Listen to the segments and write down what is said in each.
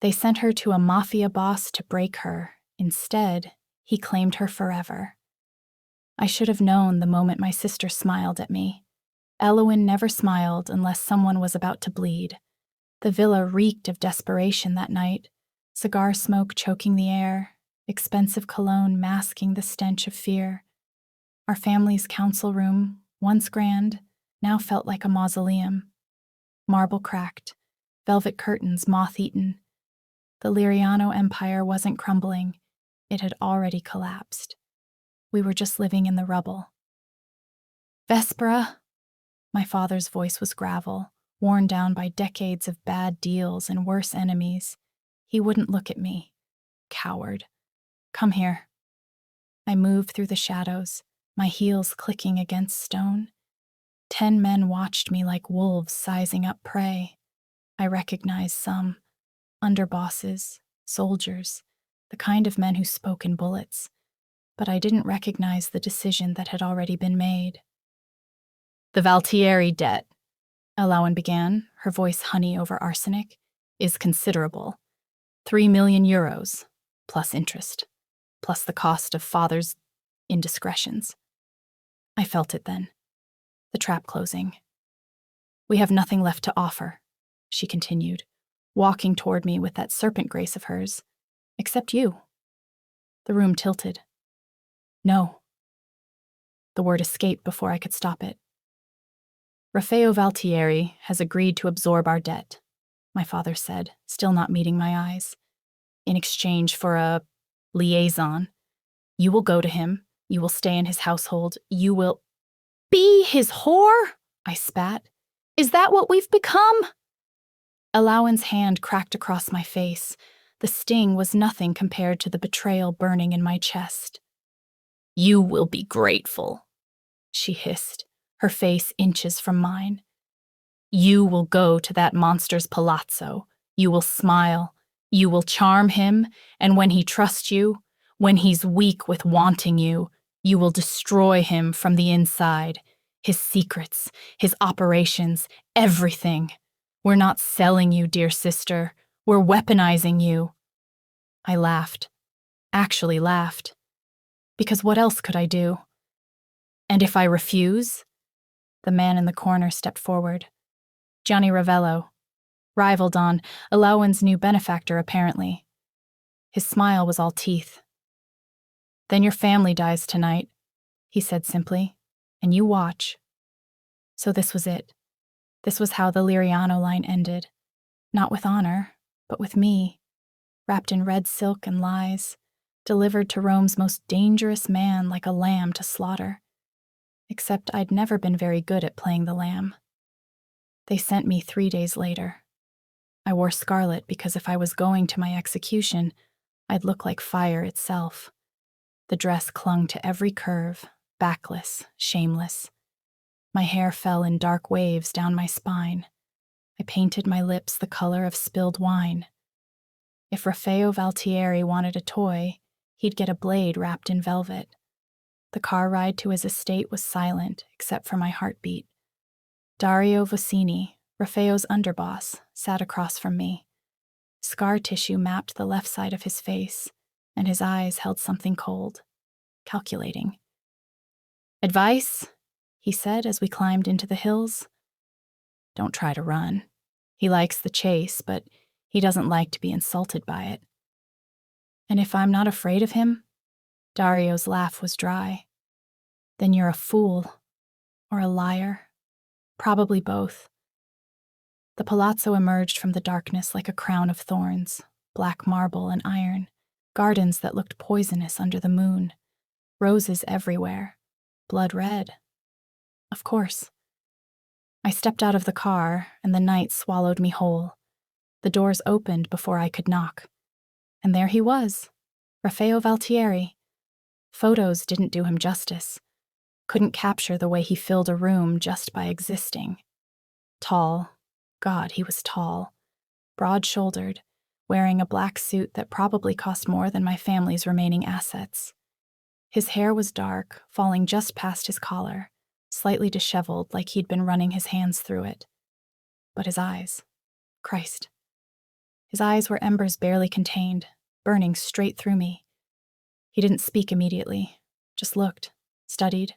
They sent her to a Mafia boss to break her. Instead, he claimed her forever. I should have known the moment my sister smiled at me. Aloan never smiled unless someone was about to bleed. The villa reeked of desperation that night, cigar smoke choking the air, expensive cologne masking the stench of fear. Our family's council room, once grand, now felt like a mausoleum. Marble cracked, velvet curtains moth-eaten. The Liiano empire wasn't crumbling, it had already collapsed. We were just living in the rubble. Vesper! My father's voice was gravel, worn down by decades of bad deals and worse enemies. He wouldn't look at me. Coward. Come here. I moved through the shadows, my heels clicking against stone. 10 men watched me like wolves sizing up prey. I recognized some. Underbosses, soldiers, the kind of men who spoke in bullets. But I didn't recognize the decision that had already been made. The Valtieri debt, Aloan began, her voice honey over arsenic, is considerable. 3 million euros, plus interest, plus the cost of father's indiscretions. I felt it then. The trap closing. We have nothing left to offer, she continued, walking toward me with that serpent grace of hers, except you. The room tilted. No. The word escaped before I could stop it. Raffaele Valtieri has agreed to absorb our debt, my father said, still not meeting my eyes. In exchange for a liaison. You will go to him, you will stay in his household, you will— Be his whore? I spat. Is that what we've become? Aloan's hand cracked across my face. The sting was nothing compared to the betrayal burning in my chest. You will be grateful, she hissed, her face inches from mine. You will go to that monster's palazzo. You will smile. You will charm him, and when he trusts you, when he's weak with wanting you, you will destroy him from the inside. His secrets, his operations, everything. We're not selling you, dear sister. We're weaponizing you. I laughed. Actually laughed. Because what else could I do? And if I refuse? The man in the corner stepped forward. Gianni Ravello, rival Don, Aloan's new benefactor apparently. His smile was all teeth. Then your family dies tonight, he said simply, and you watch. So this was it. This was how the Liiano line ended. Not with honor, but with me, wrapped in red silk and lies, delivered to Rome's most dangerous man like a lamb to slaughter. Except I'd never been very good at playing the lamb. They sent me 3 days later. I wore scarlet because if I was going to my execution, I'd look like fire itself. The dress clung to every curve, backless, shameless. My hair fell in dark waves down my spine. I painted my lips the color of spilled wine. If Raffaele Valtieri wanted a toy, he'd get a blade wrapped in velvet. The car ride to his estate was silent, except for my heartbeat. Dario Vocini, Raffaele's underboss, sat across from me. Scar tissue mapped the left side of his face, and his eyes held something cold, calculating. Advice? He said as we climbed into the hills. Don't try to run. He likes the chase, but he doesn't like to be insulted by it. And if I'm not afraid of him? Dario's laugh was dry. Then you're a fool. Or a liar. Probably both. The palazzo emerged from the darkness like a crown of thorns, black marble and iron, gardens that looked poisonous under the moon, roses everywhere, blood red. Of course. I stepped out of the car, and the night swallowed me whole. The doors opened before I could knock. And there he was, Raffaele Valtieri. Photos didn't do him justice. Couldn't capture the way he filled a room just by existing. Tall. God, he was tall. Broad-shouldered, wearing a black suit that probably cost more than my family's remaining assets. His hair was dark, falling just past his collar, slightly disheveled like he'd been running his hands through it. But his eyes. Christ. His eyes were embers barely contained, burning straight through me. He didn't speak immediately, just looked, studied,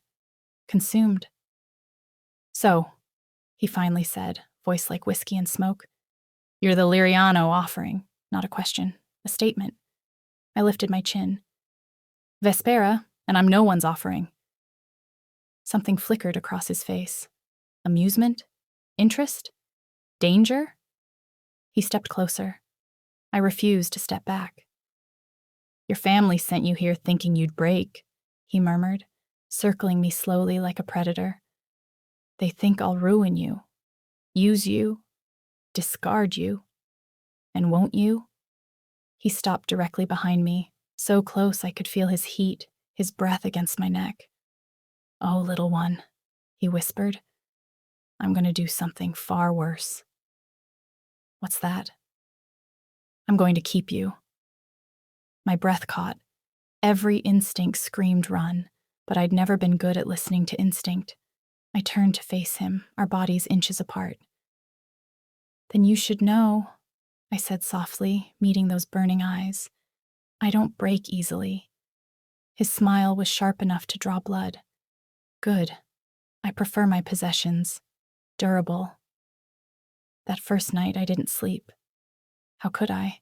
consumed. "So," he finally said, voice like whiskey and smoke, "you're the Liiano offering." Not a question, a statement. I lifted my chin. "Vespera, and I'm no one's offering." Something flickered across his face. Amusement? Interest? Danger? He stepped closer. I refused to step back. "Your family sent you here thinking you'd break," he murmured, circling me slowly like a predator. "They think I'll ruin you, use you, discard you. And won't you?" He stopped directly behind me, so close I could feel his heat, his breath against my neck. "Oh, little one," he whispered, "I'm going to do something far worse." "What's that?" "I'm going to keep you." My breath caught. Every instinct screamed run, but I'd never been good at listening to instinct. I turned to face him, our bodies inches apart. "Then you should know," I said softly, meeting those burning eyes. "I don't break easily." His smile was sharp enough to draw blood. "Good. I prefer my possessions. Durable." That first night I didn't sleep. How could I?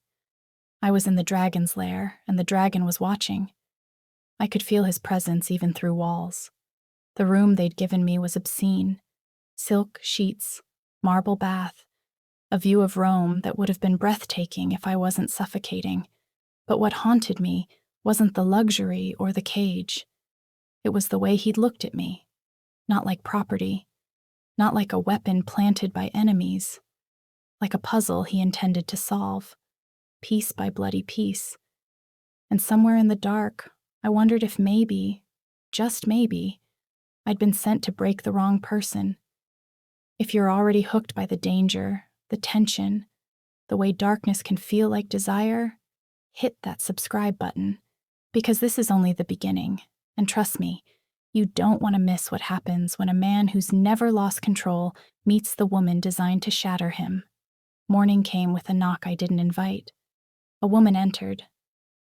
I was in the dragon's lair, and the dragon was watching. I could feel his presence even through walls. The room they'd given me was obscene. Silk sheets, marble bath, a view of Rome that would have been breathtaking if I wasn't suffocating. But what haunted me wasn't the luxury or the cage. It was the way he'd looked at me. Not like property, not like a weapon planted by enemies, like a puzzle he intended to solve, piece by bloody piece. And somewhere in the dark, I wondered if maybe, just maybe, I'd been sent to break the wrong person. If you're already hooked by the danger, the tension, the way darkness can feel like desire, hit that subscribe button, because this is only the beginning. And trust me, you don't want to miss what happens when a man who's never lost control meets the woman designed to shatter him. Morning came with a knock I didn't invite. A woman entered.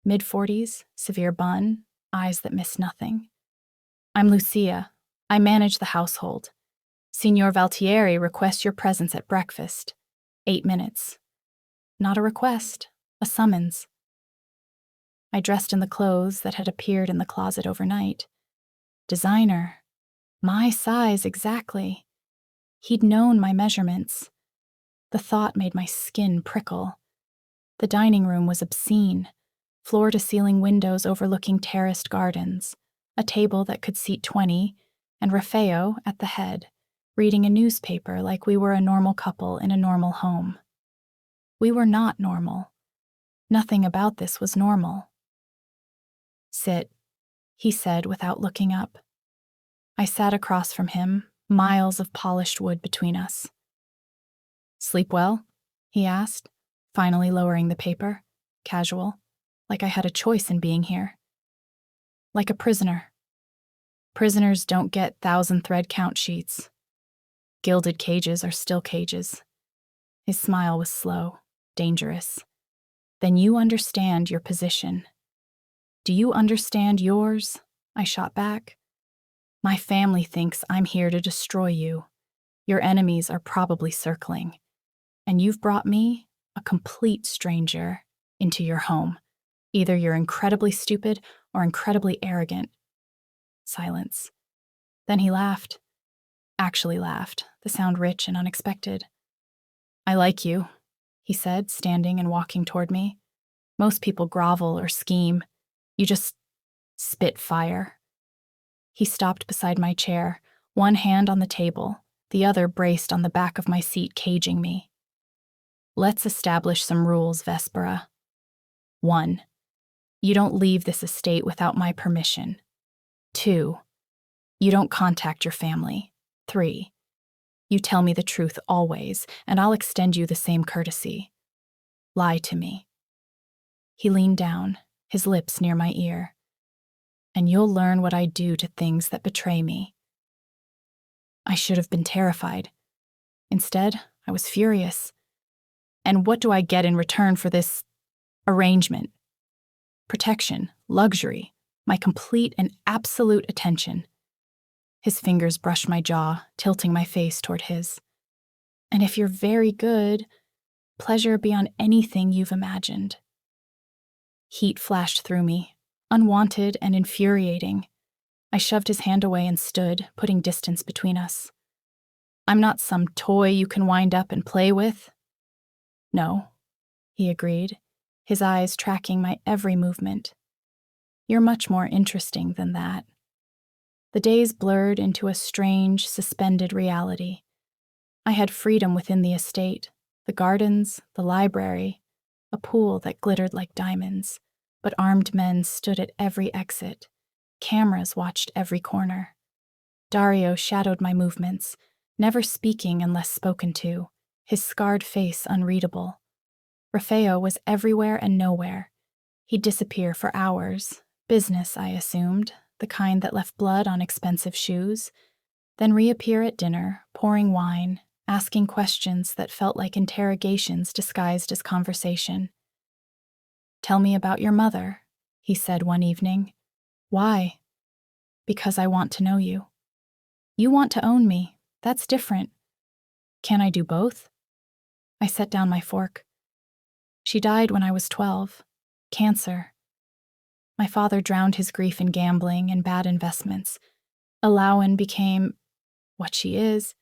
Mid-40s, severe bun, eyes that missed nothing. "I'm Lucia. I manage the household. Signor Valtieri requests your presence at breakfast. 8 minutes." Not a request, a summons. I dressed in the clothes that had appeared in the closet overnight. Designer. My size exactly. He'd known my measurements. The thought made my skin prickle. The dining room was obscene. Floor-to-ceiling windows overlooking terraced gardens, a table that could seat 20, and Raffaello at the head, reading a newspaper like we were a normal couple in a normal home. We were not normal. Nothing about this was normal. "Sit," he said without looking up. I sat across from him, miles of polished wood between us. "Sleep well?" he asked, finally lowering the paper, casual, like I had a choice in being here. "Like a prisoner. Prisoners don't get 1,000-thread count sheets. Gilded cages are still cages." His smile was slow, dangerous. "Then you understand your position." "Do you understand yours?" I shot back. "My family thinks I'm here to destroy you. Your enemies are probably circling. And you've brought me, a complete stranger, into your home. Either you're incredibly stupid or incredibly arrogant." Silence. Then he laughed. Actually laughed, the sound rich and unexpected. "I like you," he said, standing and walking toward me. "Most people grovel or scheme. You just spit fire." He stopped beside my chair, one hand on the table, the other braced on the back of my seat, caging me. "Let's establish some rules, Vespera. 1. You don't leave this estate without my permission. 2. You don't contact your family. 3. You tell me the truth always, and I'll extend you the same courtesy. Lie to me." He leaned down, his lips near my ear. "And you'll learn what I do to things that betray me." I should have been terrified. Instead, I was furious. And what do I get in return for this arrangement? Protection, luxury, my complete and absolute attention. His fingers brushed my jaw, tilting my face toward his. And if you're very good, pleasure beyond anything you've imagined. Heat flashed through me, unwanted and infuriating. I shoved his hand away and stood, putting distance between us. I'm not some toy you can wind up and play with. No, he agreed, his eyes tracking my every movement. You're much more interesting than that. The days blurred into a strange, suspended reality. I had freedom within the estate, the gardens, the library, a pool that glittered like diamonds, but armed men stood at every exit. Cameras watched every corner. Dario shadowed my movements, never speaking unless spoken to, his scarred face unreadable. Raffaello was everywhere and nowhere. He'd disappear for hours, business, I assumed, the kind that left blood on expensive shoes, then reappear at dinner, pouring wine, asking questions that felt like interrogations disguised as conversation. Tell me about your mother, he said one evening. Why? Because I want to know you. You want to own me. That's different. Can I do both? I set down my fork. She died when I was 12. Cancer. My father drowned his grief in gambling and bad investments. Aloan became what she is,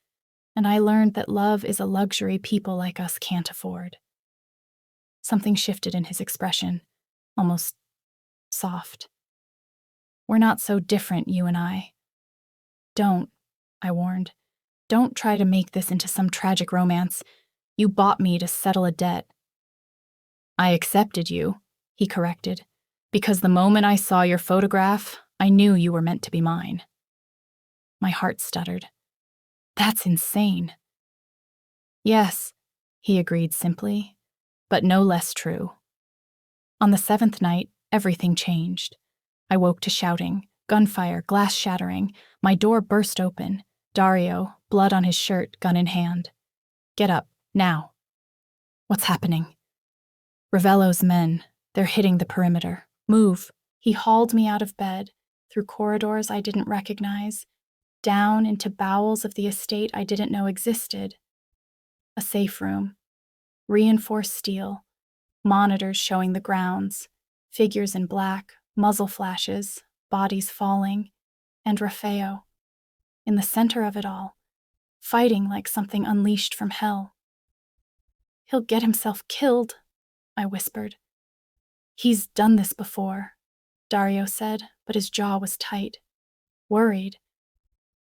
and I learned that love is a luxury people like us can't afford. Something shifted in his expression, almost soft. We're not so different, you and I. Don't, I warned. Don't try to make this into some tragic romance. You bought me to settle a debt. I accepted you, he corrected, because the moment I saw your photograph, I knew you were meant to be mine. My heart stuttered. That's insane. Yes, he agreed simply, but no less true. On the 7th night, everything changed. I woke to shouting, gunfire, glass shattering. My door burst open. Dario, blood on his shirt, gun in hand. Get up, now. What's happening? Ravello's men, they're hitting the perimeter. Move. He hauled me out of bed, through corridors I didn't recognize, down into bowels of the estate I didn't know existed. A safe room. Reinforced steel. Monitors showing the grounds. Figures in black, muzzle flashes, bodies falling, and Raffaello. In the center of it all, fighting like something unleashed from hell. He'll get himself killed, I whispered. He's done this before, Dario said, but his jaw was tight. Worried.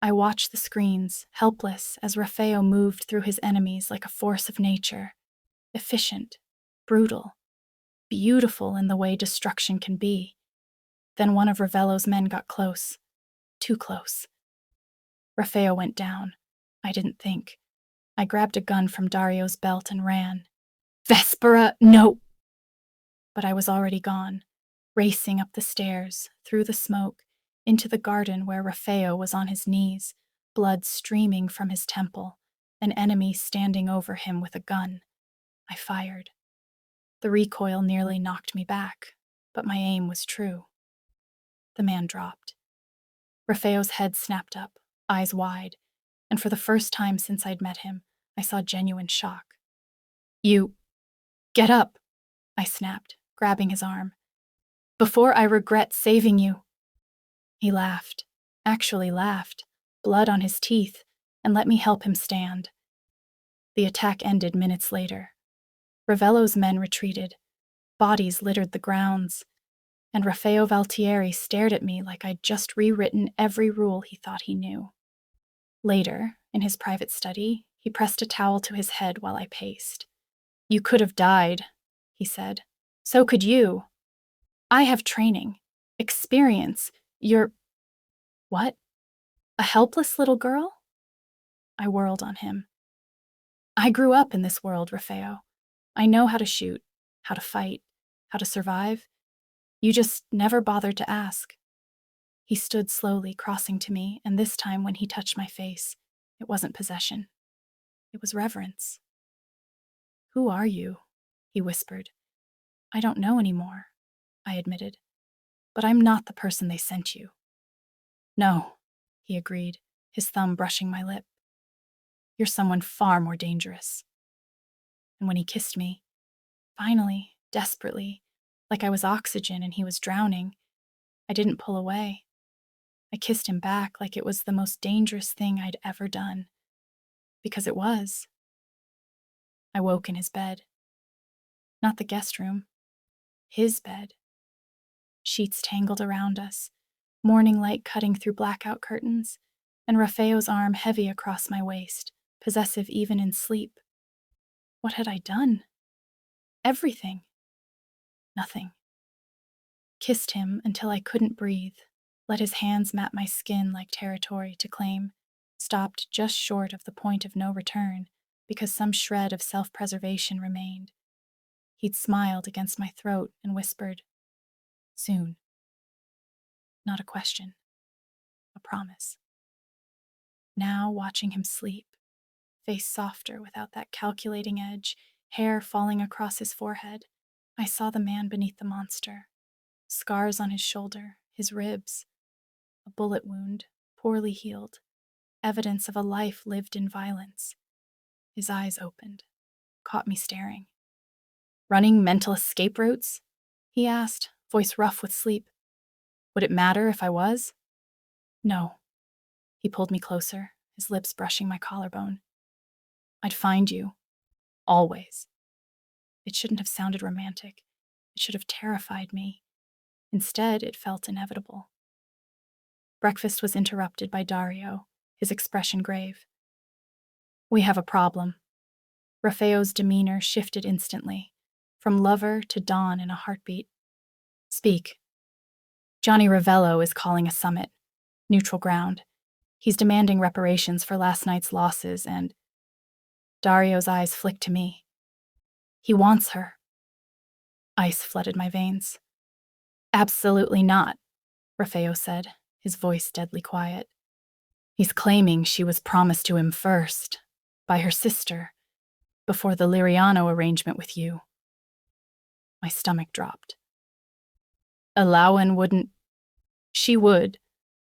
I watched the screens, helpless, as Raffaello moved through his enemies like a force of nature. Efficient, brutal, beautiful in the way destruction can be. Then one of Ravello's men got close. Too close. Raffaello went down. I didn't think. I grabbed a gun from Dario's belt and ran. Vesper, no! But I was already gone, racing up the stairs, through the smoke, into the garden where Raffaello was on his knees, blood streaming from his temple, an enemy standing over him with a gun. I fired. The recoil nearly knocked me back, but my aim was true. The man dropped. Raffaello's head snapped up, eyes wide, and for the first time since I'd met him, I saw genuine shock. You... get up, I snapped, grabbing his arm. Before I regret saving you. He laughed, actually laughed, blood on his teeth, and let me help him stand. The attack ended minutes later. Ravello's men retreated. Bodies littered the grounds, and Raffaello Valtieri stared at me like I'd just rewritten every rule he thought he knew. Later, in his private study, he pressed a towel to his head while I paced. You could have died, he said. So could you. I have training, experience. You're... What? A helpless little girl? I whirled on him. I grew up in this world, Raffaello. I know how to shoot, how to fight, how to survive. You just never bothered to ask. He stood slowly, crossing to me, and this time when he touched my face, it wasn't possession. It was reverence. Who are you? He whispered. I don't know anymore, I admitted. But I'm not the person they sent you. No, he agreed, his thumb brushing my lip. You're someone far more dangerous. And when he kissed me, finally, desperately, like I was oxygen and he was drowning, I didn't pull away. I kissed him back like it was the most dangerous thing I'd ever done. Because it was. I woke in his bed. Not the guest room. His bed. Sheets tangled around us, morning light cutting through blackout curtains, and Raffaello's arm heavy across my waist, possessive even in sleep. What had I done? Everything. Nothing. Kissed him until I couldn't breathe, let his hands map my skin like territory to claim, stopped just short of the point of no return because some shred of self-preservation remained. He'd smiled against my throat and whispered, soon. Not a question. A promise. Now, watching him sleep, face softer without that calculating edge, hair falling across his forehead, I saw the man beneath the monster. Scars on his shoulder, his ribs. A bullet wound, poorly healed. Evidence of a life lived in violence. His eyes opened, caught me staring. Running mental escape routes? He asked, voice rough with sleep. Would it matter if I was? No. He pulled me closer, his lips brushing my collarbone. I'd find you. Always. It shouldn't have sounded romantic. It should have terrified me. Instead, it felt inevitable. Breakfast was interrupted by Dario, his expression grave. We have a problem. Raffaello's demeanor shifted instantly, from lover to dawn in a heartbeat. Speak. Johnny Ravello is calling a summit. Neutral ground. He's demanding reparations for last night's losses and... Dario's eyes flicked to me. He wants her. Ice flooded my veins. Absolutely not, Raffaello said, his voice deadly quiet. He's claiming she was promised to him first, by her sister, before the Liiano arrangement with you. My stomach dropped. Aloan wouldn't... She would,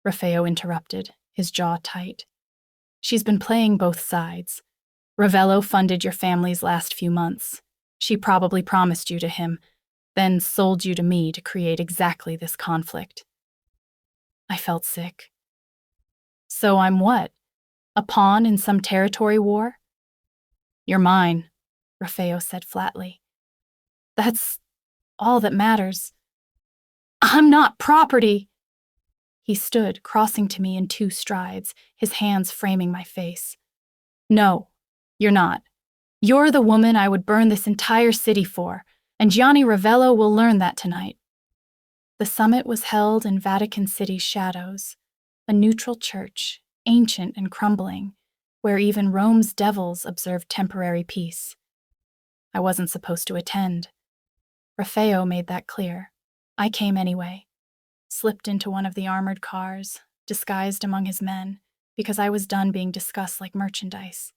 Raffaello interrupted, his jaw tight. She's been playing both sides. Ravello funded your family's last few months. She probably promised you to him, then sold you to me to create exactly this conflict. I felt sick. So I'm what? A pawn in some territory war? You're mine, Raffaello said flatly. That's all that matters. I'm not property! He stood, crossing to me in 2 strides, his hands framing my face. No, you're not. You're the woman I would burn this entire city for, and Gianni Ravello will learn that tonight. The summit was held in Vatican City's shadows, a neutral church, ancient and crumbling, where even Rome's devils observed temporary peace. I wasn't supposed to attend. Raffaello made that clear. I came anyway, slipped into one of the armored cars, disguised among his men, because I was done being discussed like merchandise.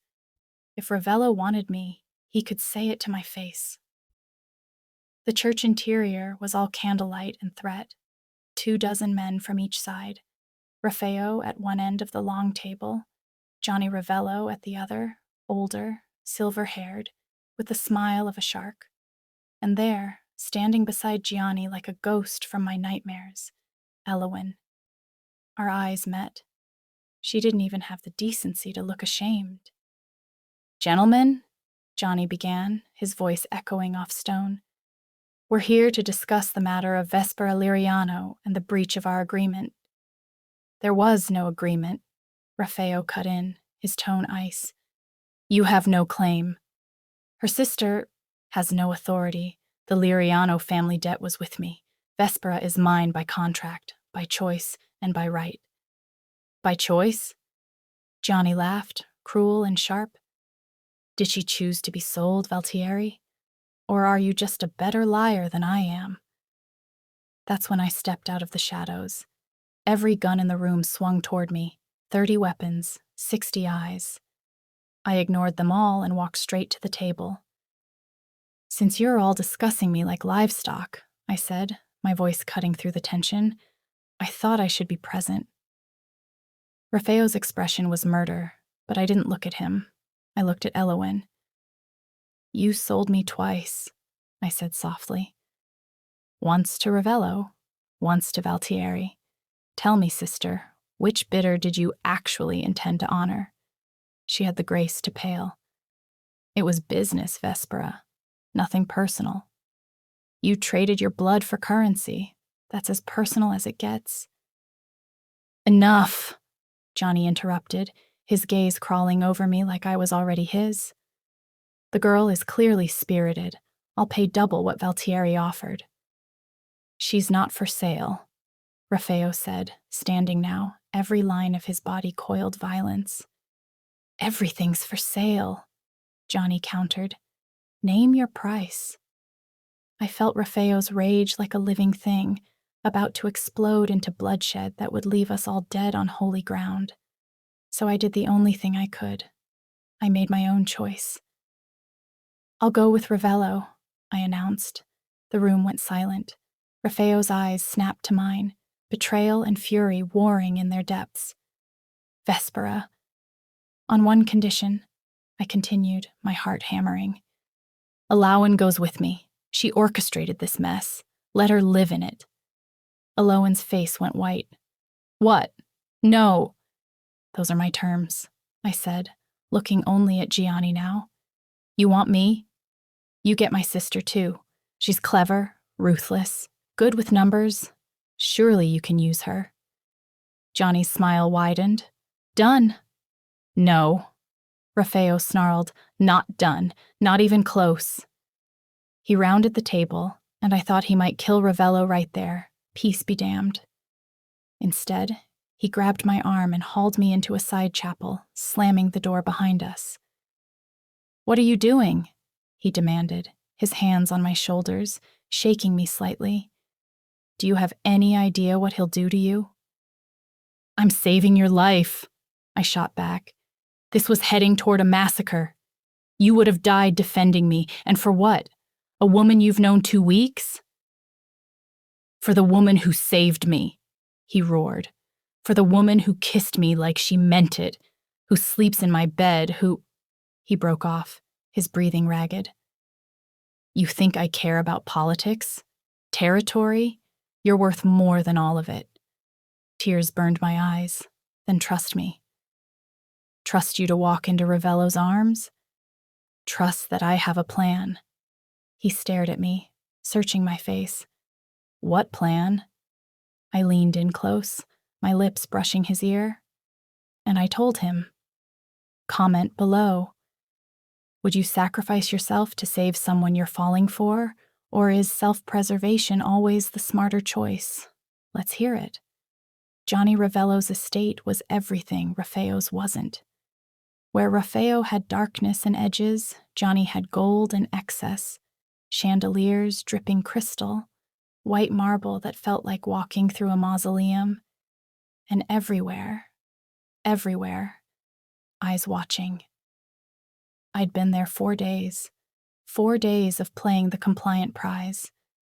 If Ravello wanted me, he could say it to my face. The church interior was all candlelight and threat, 24 men from each side, Raffaello at one end of the long table, Johnny Ravello at the other, older, silver-haired, with the smile of a shark. And there, standing beside Gianni like a ghost from my nightmares, Aloan. Our eyes met. She didn't even have the decency to look ashamed. Gentlemen, Johnny began, his voice echoing off stone, we're here to discuss the matter of Vesper Liiano and the breach of our agreement. There was no agreement, Raffaello cut in, his tone ice. You have no claim. Her sister has no authority. The Liiano family debt was with me. Vespera is mine by contract, by choice, and by right. By choice? Johnny laughed, cruel and sharp. Did she choose to be sold, Valtieri? Or are you just a better liar than I am? That's when I stepped out of the shadows. Every gun in the room swung toward me, 30 weapons, 60 eyes. I ignored them all and walked straight to the table. Since you're all discussing me like livestock, I said, my voice cutting through the tension, I thought I should be present. Rafeo's expression was murder, but I didn't look at him. I looked at Aloan. You sold me twice, I said softly. Once to Ravello, once to Valtieri. Tell me, sister, which bidder did you actually intend to honor? She had the grace to pale. It was business, Vespera. Nothing personal. You traded your blood for currency. That's as personal as it gets. Enough, Johnny interrupted, his gaze crawling over me like I was already his. The girl is clearly spirited. I'll pay double what Valtieri offered. She's not for sale, Rafeo said, standing now, every line of his body coiled violence. Everything's for sale, Johnny countered. Name your price. I felt Rafeo's rage like a living thing, about to explode into bloodshed that would leave us all dead on holy ground. So I did the only thing I could. I made my own choice. I'll go with Ravello, I announced. The room went silent. Rafeo's eyes snapped to mine, betrayal and fury warring in their depths. Vespera. On one condition, I continued, my heart hammering. Aloan goes with me. She orchestrated this mess. Let her live in it. Aloan's face went white. What? No. Those are my terms, I said, looking only at Gianni now. You want me? You get my sister too. She's clever, ruthless, good with numbers. Surely you can use her. Johnny's smile widened. Done. No. Rafeo snarled. Not done. Not even close. He rounded the table, and I thought he might kill Ravello right there. Peace be damned. Instead, he grabbed my arm and hauled me into a side chapel, slamming the door behind us. What are you doing? He demanded, his hands on my shoulders, shaking me slightly. Do you have any idea what he'll do to you? I'm saving your life, I shot back. This was heading toward a massacre. You would have died defending me, and for what? A woman you've known 2 weeks? For the woman who saved me, he roared. For the woman who kissed me like she meant it, who sleeps in my bed, who... He broke off, his breathing ragged. You think I care about politics? Territory? You're worth more than all of it. Tears burned my eyes. Then trust me. Trust you to walk into Ravello's arms? Trust that I have a plan. He stared at me, searching my face. What plan? I leaned in close, my lips brushing his ear. And I told him. Comment below. Would you sacrifice yourself to save someone you're falling for, or is self-preservation always the smarter choice? Let's hear it. Johnny Ravello's estate was everything Rafeo's wasn't. Where Rafeo had darkness and edges, Johnny had gold and excess, chandeliers dripping crystal, white marble that felt like walking through a mausoleum, and everywhere, eyes watching. I'd been there 4 days, 4 days of playing the compliant prize,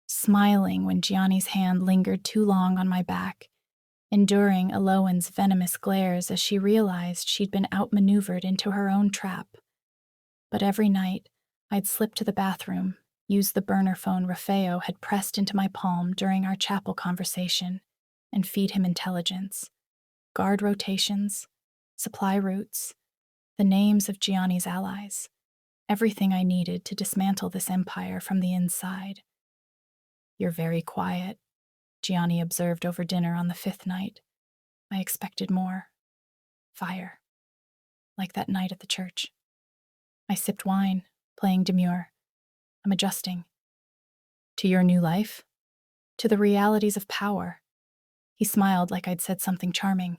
smiling when Gianni's hand lingered too long on my back, enduring Aloan's venomous glares as she realized she'd been outmaneuvered into her own trap. But every night, I'd slip to the bathroom, use the burner phone Rafeo had pressed into my palm during our chapel conversation, and feed him intelligence. Guard rotations, supply routes, the names of Gianni's allies, everything I needed to dismantle this empire from the inside. You're very quiet, Gianni observed over dinner on the 5th night. I expected more. Fire. Like that night at the church. I sipped wine, playing demure. I'm adjusting. To your new life? To the realities of power. He smiled like I'd said something charming.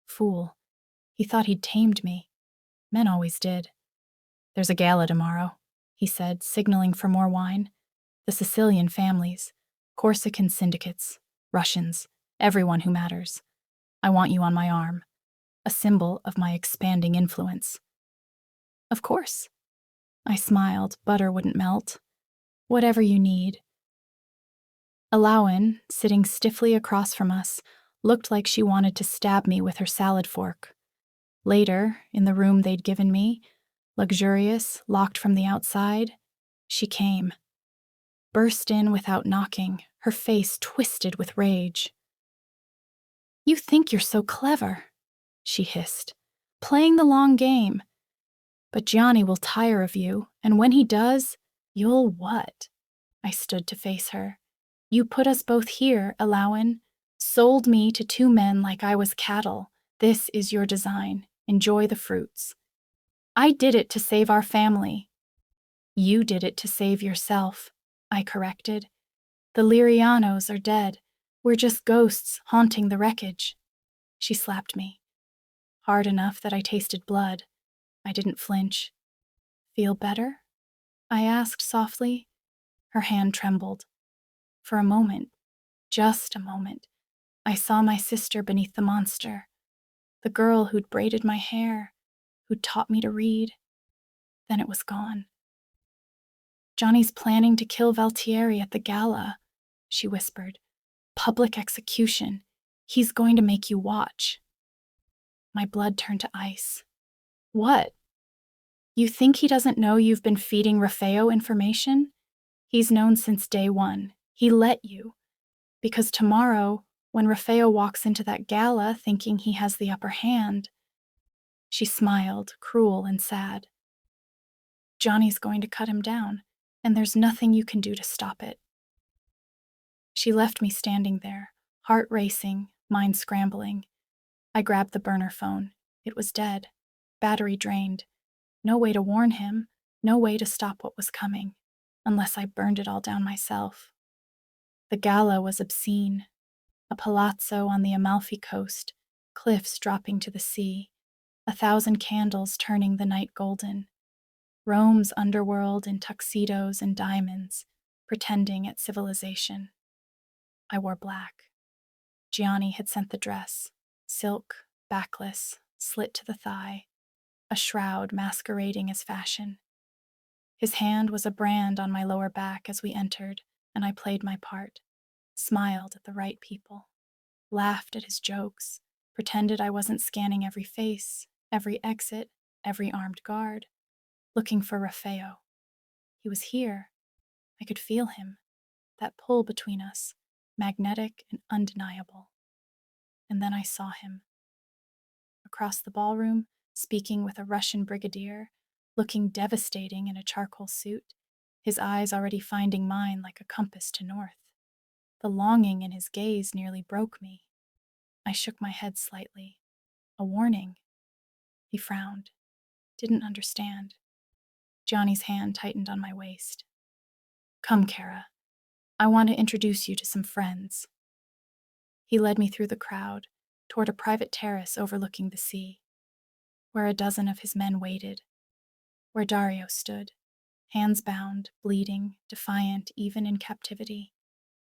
Fool. He thought he'd tamed me. Men always did. There's a gala tomorrow, he said, signaling for more wine. The Sicilian families, Corsican syndicates, Russians, everyone who matters. I want you on my arm, a symbol of my expanding influence. Of course. I smiled, butter wouldn't melt. Whatever you need. Aloan, sitting stiffly across from us, looked like she wanted to stab me with her salad fork. Later, in the room they'd given me, luxurious, locked from the outside, she came. Burst in without knocking, her face twisted with rage. "You think you're so clever," she hissed, "playing the long game. But Gianni will tire of you, and when he does, you'll what?" I stood to face her. "You put us both here, Aloan. Sold me to two men like I was cattle. This is your design. Enjoy the fruits. I did it to save our family." "You did it to save yourself," I corrected. "The Liianos are dead. We're just ghosts haunting the wreckage." She slapped me. Hard enough that I tasted blood. I didn't flinch. "Feel better?" I asked softly. Her hand trembled. For a moment, just a moment, I saw my sister beneath the monster, the girl who'd braided my hair, who'd taught me to read. Then it was gone. "Johnny's planning to kill Valtieri at the gala," she whispered. "Public execution. He's going to make you watch." My blood turned to ice. "What? You think he doesn't know you've been feeding Raffaello information? He's known since day one. He let you. Because tomorrow, when Raffaello walks into that gala thinking he has the upper hand..." She smiled, cruel and sad. "Johnny's going to cut him down, and there's nothing you can do to stop it." She left me standing there, heart racing, mind scrambling. I grabbed the burner phone. It was dead, battery drained. No way to warn him, no way to stop what was coming, unless I burned it all down myself. The gala was obscene. A palazzo on the Amalfi coast, cliffs dropping to the sea, 1,000 candles turning the night golden. Rome's underworld in tuxedos and diamonds, pretending at civilization. I wore black. Gianni had sent the dress, silk, backless, slit to the thigh, a shroud masquerading as fashion. His hand was a brand on my lower back as we entered, and I played my part, smiled at the right people, laughed at his jokes, pretended I wasn't scanning every face, every exit, every armed guard, looking for Raffaello. He was here. I could feel him, that pull between us, magnetic and undeniable. And then I saw him. Across the ballroom, speaking with a Russian brigadier, looking devastating in a charcoal suit, his eyes already finding mine like a compass to north. The longing in his gaze nearly broke me. I shook my head slightly. A warning. He frowned. Didn't understand. Johnny's hand tightened on my waist. "Come, Kara. I want to introduce you to some friends." He led me through the crowd, toward a private terrace overlooking the sea, where a dozen of his men waited, where Dario stood, hands bound, bleeding, defiant even in captivity,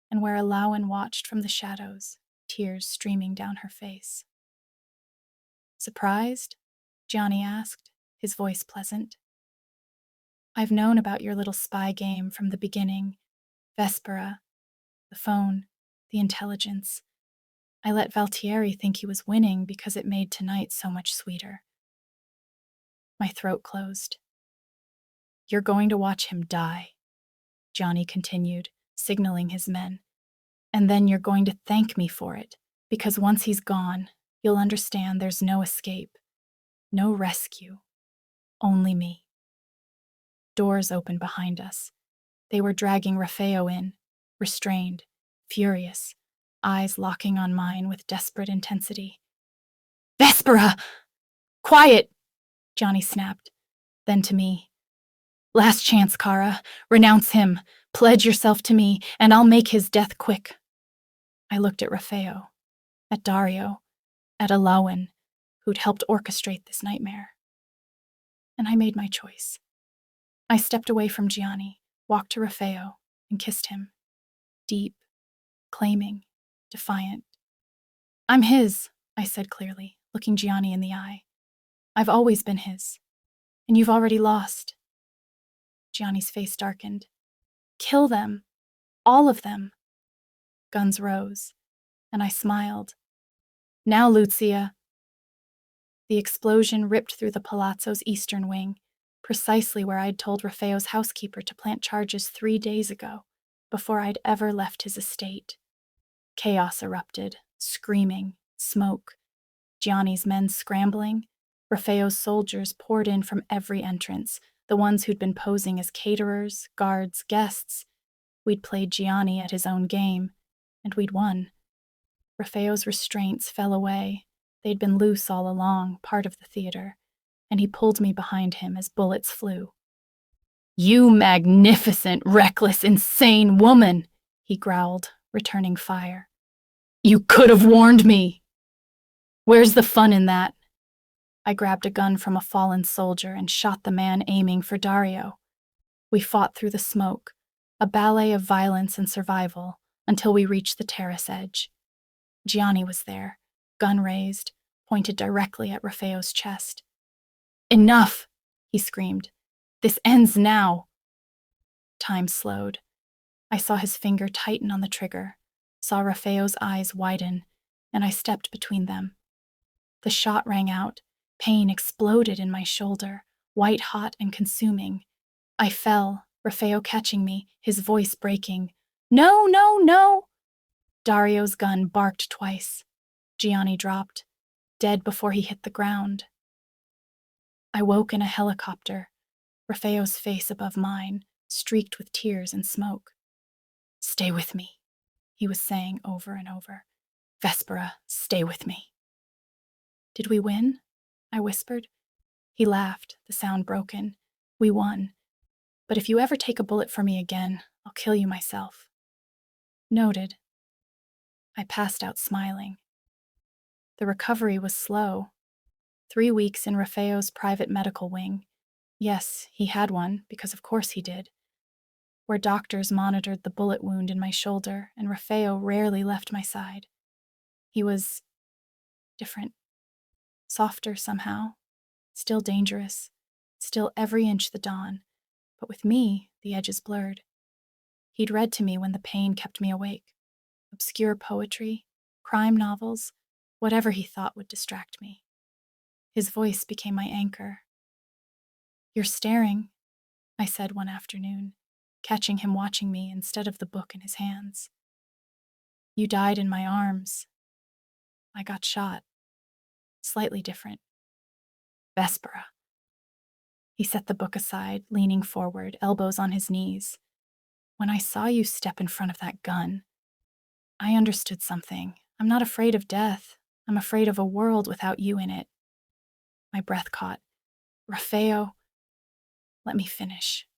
and where Aloan watched from the shadows, tears streaming down her face. "Surprised?" Gianni asked, his voice pleasant. "I've known about your little spy game from the beginning. Vespera, the phone, the intelligence. I let Valtieri think he was winning because it made tonight so much sweeter." My throat closed. "You're going to watch him die," Gianni continued, signaling his men. "And then you're going to thank me for it, because once he's gone, you'll understand there's no escape, no rescue, only me." Doors opened behind us. They were dragging Raffaello in, restrained, furious, eyes locking on mine with desperate intensity. "Vespera! Quiet!" Gianni snapped. Then to me. "Last chance, Kara. Renounce him. Pledge yourself to me, and I'll make his death quick." I looked at Raffaello, at Dario, at Aloan, who'd helped orchestrate this nightmare. And I made my choice. I stepped away from Gianni, walked to Raffaello, and kissed him. Deep, claiming, defiant. "I'm his," I said clearly, looking Gianni in the eye. "I've always been his. And you've already lost." Gianni's face darkened. Kill them. All of them. Guns rose, and I smiled. Now, Lucia. The explosion ripped through the palazzo's eastern wing, precisely where I'd told Raffaello's housekeeper to plant charges 3 days ago, before I'd ever left his estate. Chaos erupted, screaming, smoke. Gianni's men scrambling. Raffaello's soldiers poured in from every entrance, the ones who'd been posing as caterers, guards, guests. We'd played Gianni at his own game, and we'd won. Raffaello's restraints fell away. They'd been loose all along, part of the theater, and he pulled me behind him as bullets flew. "You magnificent, reckless, insane woman," he growled, returning fire. "You could have warned me. Where's the fun in that?" I grabbed a gun from a fallen soldier and shot the man aiming for Dario. We fought through the smoke, a ballet of violence and survival, until we reached the terrace edge. Gianni was there, gun raised, pointed directly at Raffaello's chest. "Enough!" he screamed. "This ends now!" Time slowed. I saw his finger tighten on the trigger, saw Raffaello's eyes widen, and I stepped between them. The shot rang out. Pain exploded in my shoulder, white-hot and consuming. I fell, Raffaello catching me, his voice breaking. "No, no, no!" Dario's gun barked twice. Gianni dropped, dead before he hit the ground. I woke in a helicopter, Raffaello's face above mine, streaked with tears and smoke. "Stay with me," he was saying over and over. "Vespera, stay with me." "Did we win?" I whispered. He laughed, the sound broken. "We won. But if you ever take a bullet for me again, I'll kill you myself." "Noted." I passed out smiling. The recovery was slow. 3 weeks in Raffaello's private medical wing. Yes, he had one, because of course he did. Where doctors monitored the bullet wound in my shoulder, and Raffaello rarely left my side. He was different. Softer somehow. Still dangerous. Still every inch the dawn. But with me, the edges blurred. He'd read to me when the pain kept me awake. Obscure poetry, crime novels, whatever he thought would distract me. His voice became my anchor. "You're staring," I said one afternoon, catching him watching me instead of the book in his hands. "You died in my arms. I got shot. Slightly different. Vespera." He set the book aside, leaning forward, elbows on his knees. "When I saw you step in front of that gun, I understood something. I'm not afraid of death. I'm afraid of a world without you in it." My breath caught. "Raffaello." "Let me finish."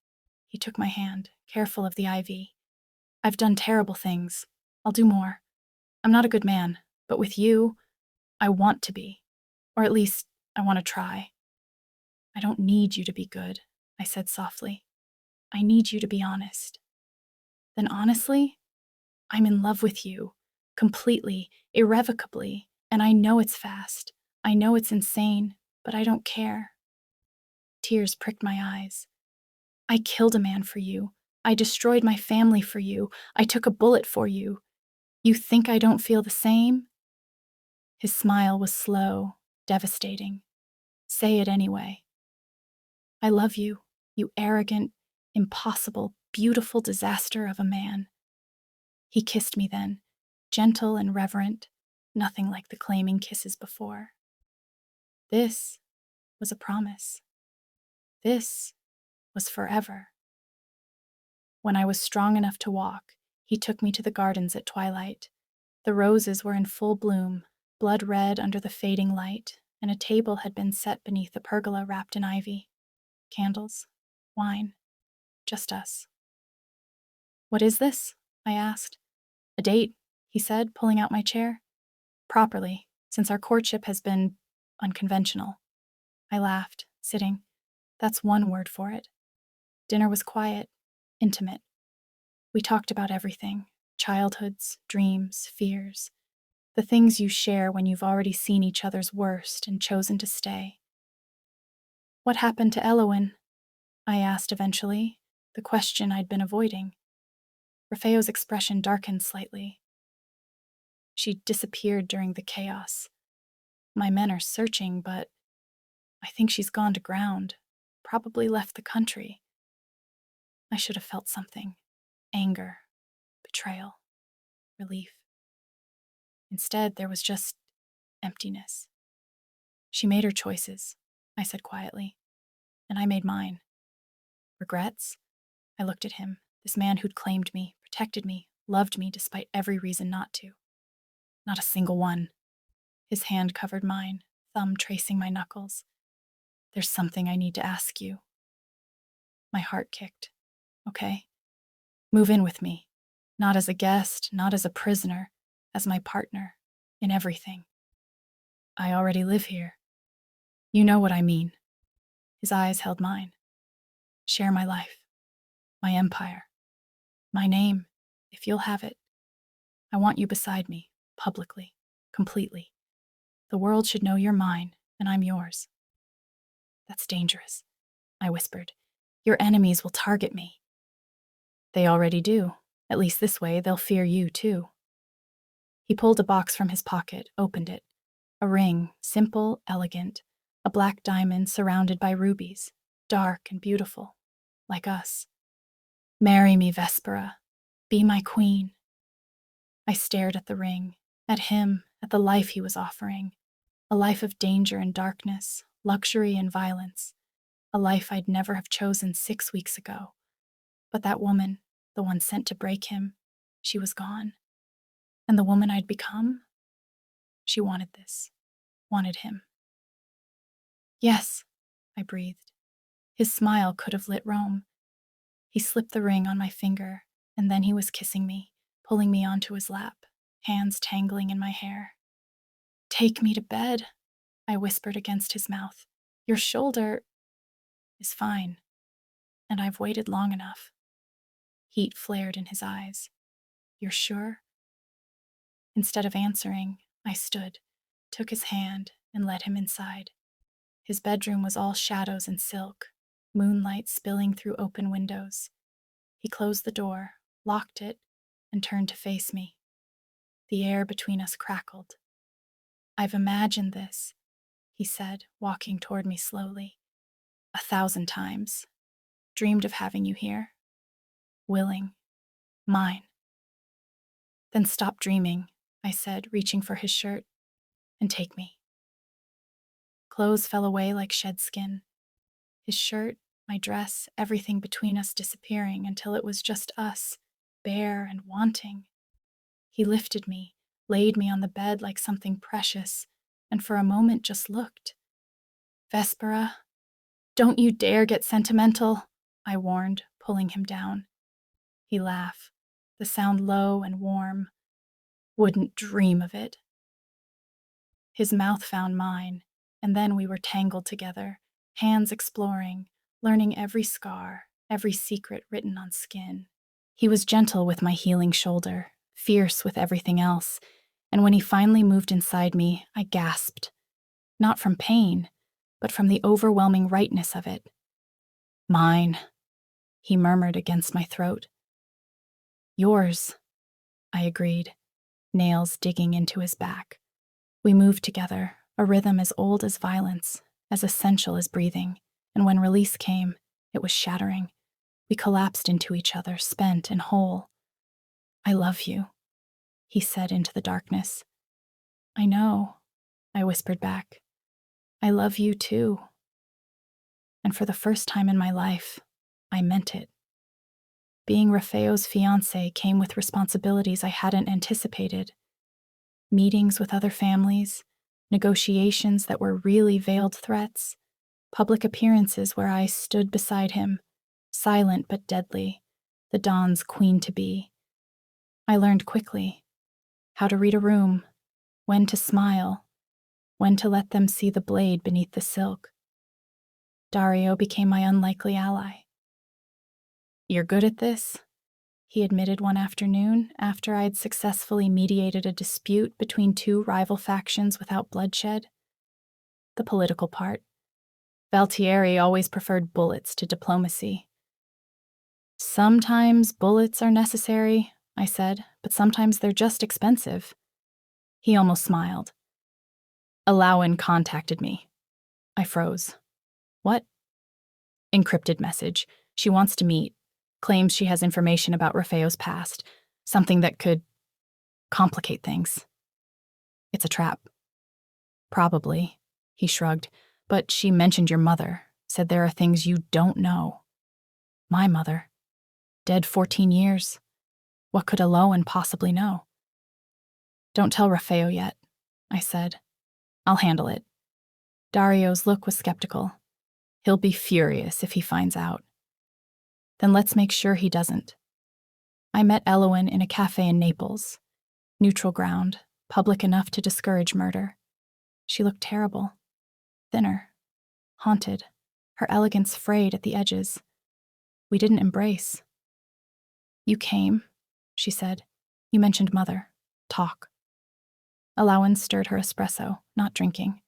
He took my hand, careful of the IV. "I've done terrible things. I'll do more. I'm not a good man, but with you, I want to be. Or at least, I want to try." "I don't need you to be good," I said softly. "I need you to be honest." "Then honestly, I'm in love with you. Completely, irrevocably, and I know it's fast. I know it's insane, but I don't care." Tears pricked my eyes. "I killed a man for you. I destroyed my family for you. I took a bullet for you. You think I don't feel the same?" His smile was slow, devastating. "Say it anyway." "I love you, you arrogant, impossible, beautiful disaster of a man." He kissed me then, gentle and reverent, nothing like the claiming kisses before. This was a promise. This was forever. When I was strong enough to walk, he took me to the gardens at twilight. The roses were in full bloom, blood red under the fading light, and a table had been set beneath a pergola wrapped in ivy. Candles, wine, just us. "What is this?" I asked. "A date," he said, pulling out my chair. "Properly, since our courtship has been unconventional." I laughed, sitting. "That's one word for it." Dinner was quiet, intimate. We talked about everything: childhoods, dreams, fears. The things you share when you've already seen each other's worst and chosen to stay. "What happened to Aloan?" I asked eventually, the question I'd been avoiding. Rafeo's expression darkened slightly. She disappeared during the chaos. My men are searching, but I think she's gone to ground, probably left the country. I should have felt something. Anger, betrayal, relief. Instead, there was just emptiness. She made her choices, I said quietly, and I made mine. Regrets? I looked at him, this man who'd claimed me, protected me, loved me despite every reason not to. Not a single one. His hand covered mine, thumb tracing my knuckles. There's something I need to ask you. My heart kicked. Okay. Move in with me. Not as a guest, not as a prisoner, as my partner, in everything. I already live here. You know what I mean. His eyes held mine. Share my life, my empire, my name, if you'll have it. I want you beside me, publicly, completely. The world should know you're mine, and I'm yours. That's dangerous, I whispered. Your enemies will target me. They already do. At least this way, they'll fear you, too. He pulled a box from his pocket, opened it. A ring, simple, elegant, a black diamond surrounded by rubies, dark and beautiful, like us. Marry me, Vespera. Be my queen. I stared at the ring, at him, at the life he was offering. A life of danger and darkness, luxury and violence. A life I'd never have chosen 6 weeks ago. But that woman, the one sent to break him, she was gone. And the woman I'd become? She wanted this, wanted him. Yes, I breathed. His smile could have lit Rome. He slipped the ring on my finger, and then he was kissing me, pulling me onto his lap, hands tangling in my hair. Take me to bed, I whispered against his mouth. Your shoulder is fine, and I've waited long enough. Heat flared in his eyes. You're sure? Instead of answering, I stood, took his hand, and led him inside. His bedroom was all shadows and silk, moonlight spilling through open windows. He closed the door, locked it, and turned to face me. The air between us crackled. I've imagined this, he said, walking toward me slowly. 1,000 times. Dreamed of having you here. Willing. Mine. Then stop dreaming, I said, reaching for his shirt, and take me. Clothes fell away like shed skin. His shirt, my dress, everything between us disappearing until it was just us, bare and wanting. He lifted me, laid me on the bed like something precious, and for a moment just looked. Vespera, don't you dare get sentimental, I warned, pulling him down. He laughed, the sound low and warm. Wouldn't dream of it. His mouth found mine, and then we were tangled together, hands exploring, learning every scar, every secret written on skin. He was gentle with my healing shoulder, fierce with everything else, and when he finally moved inside me, I gasped. Not from pain, but from the overwhelming rightness of it. Mine, he murmured against my throat. Yours, I agreed, nails digging into his back. We moved together, a rhythm as old as violence, as essential as breathing, and when release came, it was shattering. We collapsed into each other, spent and whole. I love you, he said into the darkness. I know, I whispered back. I love you too. And for the first time in my life, I meant it. Being Rafeo's fiancé came with responsibilities I hadn't anticipated. Meetings with other families, negotiations that were really veiled threats, public appearances where I stood beside him, silent but deadly, the Dawn's queen-to-be. I learned quickly how to read a room, when to smile, when to let them see the blade beneath the silk. Dario became my unlikely ally. You're good at this, he admitted one afternoon after I'd successfully mediated a dispute between 2 rival factions without bloodshed. The political part. Valtieri always preferred bullets to diplomacy. Sometimes bullets are necessary, I said, but sometimes they're just expensive. He almost smiled. Aloan contacted me. I froze. What? Encrypted message. She wants to meet. Claims she has information about Rafeo's past. Something that could complicate things. It's a trap. Probably, he shrugged, but she mentioned your mother, said there are things you don't know. My mother. Dead 14 years. What could Aloan possibly know? Don't tell Rafeo yet, I said. I'll handle it. Dario's look was skeptical. He'll be furious if he finds out. Then let's make sure he doesn't. I met Aloan in a cafe in Naples. Neutral ground, public enough to discourage murder. She looked terrible. Thinner. Haunted. Her elegance frayed at the edges. We didn't embrace. You came, she said. You mentioned mother. Talk. Aloan stirred her espresso, not drinking.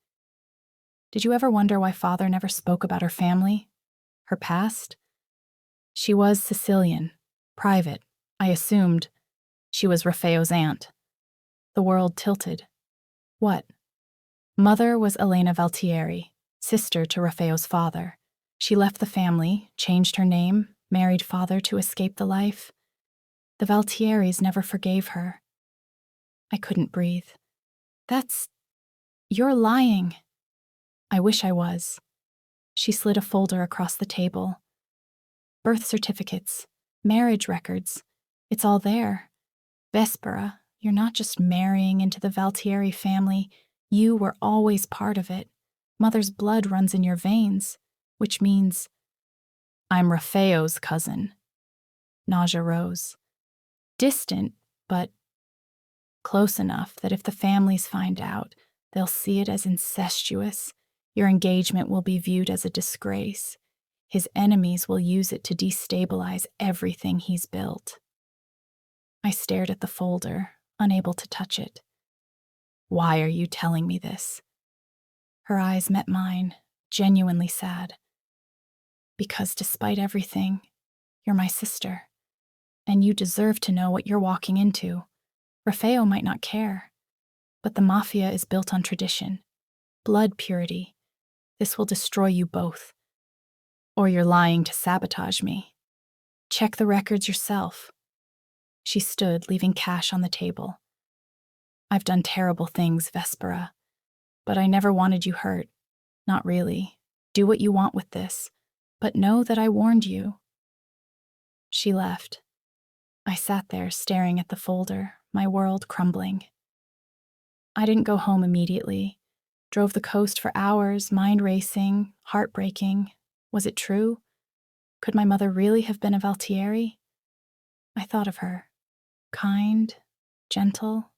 Did you ever wonder why father never spoke about her family? Her past? She was Sicilian, private. I assumed she was Rafeo's aunt. The world tilted. What? Mother was Elena Valtieri, sister to Rafeo's father. She left the family, changed her name, married father to escape the life. The Valtieris never forgave her. I couldn't breathe. You're lying. I wish I was. She slid a folder across the table. Birth certificates, marriage records. It's all there. Vespera, you're not just marrying into the Valtieri family. You were always part of it. Mother's blood runs in your veins, which means I'm Rafeo's cousin. Nausea rose. Distant, but close enough that if the families find out, they'll see it as incestuous. Your engagement will be viewed as a disgrace. His enemies will use it to destabilize everything he's built. I stared at the folder, unable to touch it. Why are you telling me this? Her eyes met mine, genuinely sad. Because despite everything, you're my sister, and you deserve to know what you're walking into. Rafeo might not care, but the Mafia is built on tradition, blood purity. This will destroy you both. Or you're lying to sabotage me. Check the records yourself. She stood, leaving cash on the table. I've done terrible things, Vespera, but I never wanted you hurt. Not really. Do what you want with this, but know that I warned you. She left. I sat there staring at the folder, my world crumbling. I didn't go home immediately. Drove the coast for hours, mind racing, heartbreaking. Was it true? Could my mother really have been a Valtieri? I thought of her. Kind, gentle,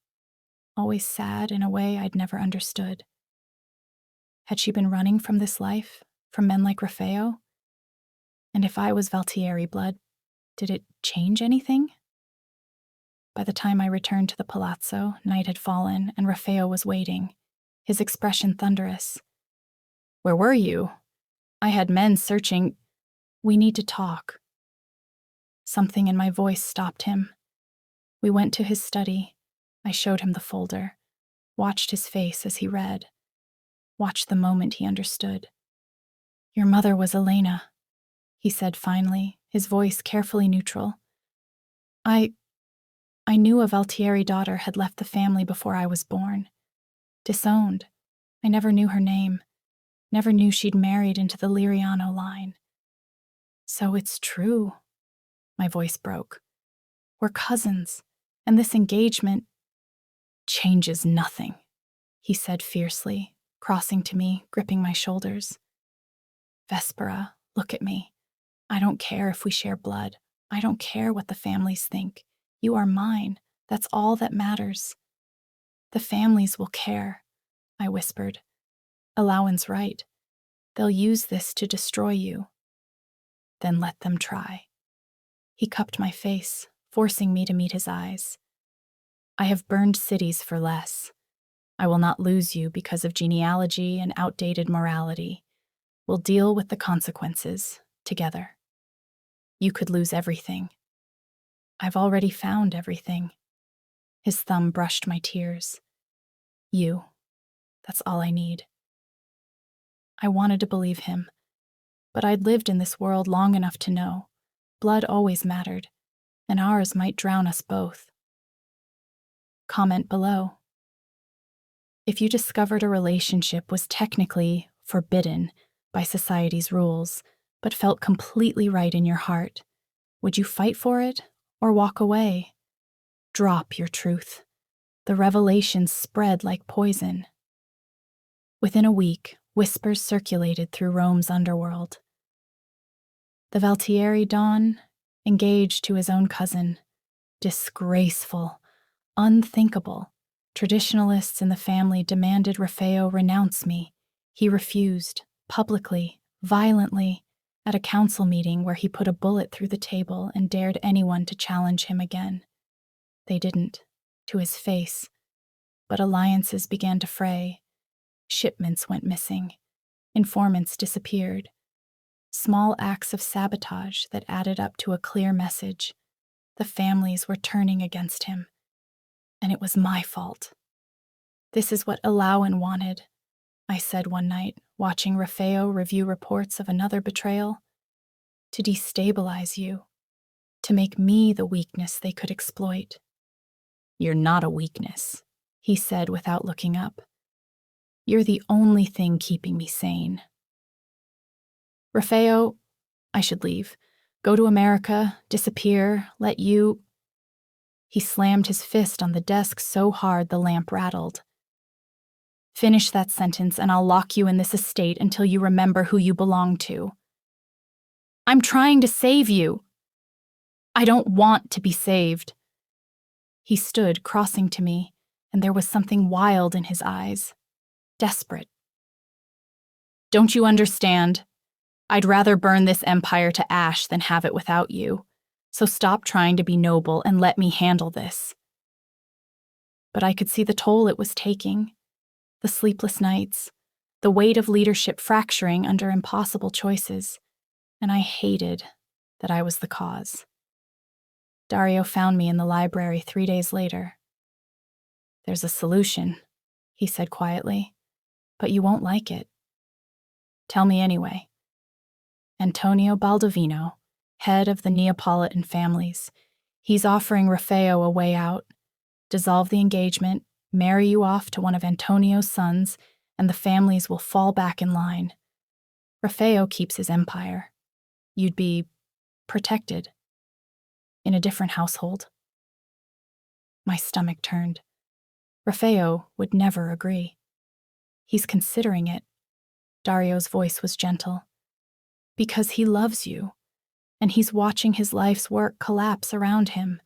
always sad in a way I'd never understood. Had she been running from this life, from men like Rafeo? And if I was Valtieri blood, did it change anything? By the time I returned to the palazzo, night had fallen and Rafeo was waiting, his expression thunderous. Where were you? I had men searching. We need to talk. Something in my voice stopped him. We went to his study. I showed him the folder, watched his face as he read, watched the moment he understood. Your mother was Elena, he said finally, his voice carefully neutral. I knew a Valtieri daughter had left the family before I was born. Disowned. I never knew her name. Never knew she'd married into the Liiano line. So it's true. My voice broke. We're cousins, and this engagement changes nothing, he said fiercely, crossing to me, gripping my shoulders. Vespera, look at me. I don't care if we share blood. I don't care what the families think. You are mine. That's all that matters. The families will care, I whispered. Aloan's right. They'll use this to destroy you. Then let them try. He cupped my face, forcing me to meet his eyes. I have burned cities for less. I will not lose you because of genealogy and outdated morality. We'll deal with the consequences together. You could lose everything. I've already found everything. His thumb brushed my tears. You. That's all I need. I wanted to believe him, but I'd lived in this world long enough to know blood always mattered, and ours might drown us both. Comment below. If you discovered a relationship was technically forbidden by society's rules, but felt completely right in your heart, would you fight for it or walk away? Drop your truth. The revelations spread like poison. Within a week, whispers circulated through Rome's underworld. The Valtieri Don, engaged to his own cousin. Disgraceful. Unthinkable. Traditionalists in the family demanded Raffaello renounce me. He refused, publicly, violently, at a council meeting where he put a bullet through the table and dared anyone to challenge him again. They didn't, to his face, but alliances began to fray. Shipments went missing. Informants disappeared. Small acts of sabotage that added up to a clear message. The families were turning against him. And it was my fault. This is what Aloan wanted, I said one night, watching Raffaello review reports of another betrayal. To destabilize you. To make me the weakness they could exploit. You're not a weakness, he said without looking up. You're the only thing keeping me sane. Raffaello, I should leave. Go to America, disappear, let you... He slammed his fist on the desk so hard the lamp rattled. Finish that sentence and I'll lock you in this estate until you remember who you belong to. I'm trying to save you. I don't want to be saved. He stood, crossing to me, and there was something wild in his eyes. Desperate. Don't you understand? I'd rather burn this empire to ash than have it without you. So stop trying to be noble and let me handle this. But I could see the toll it was taking. The sleepless nights, the weight of leadership fracturing under impossible choices, and I hated that I was the cause. Dario found me in the library 3 days later. There's a solution, he said quietly, but you won't like it. Tell me anyway. Antonio Baldovino, head of the Neapolitan families. He's offering Raffaello a way out. Dissolve the engagement, marry you off to one of Antonio's sons, and the families will fall back in line. Raffaello keeps his empire. You'd be protected. In a different household. My stomach turned. Raffaello would never agree. He's considering it. Dario's voice was gentle. Because he loves you, and he's watching his life's work collapse around him.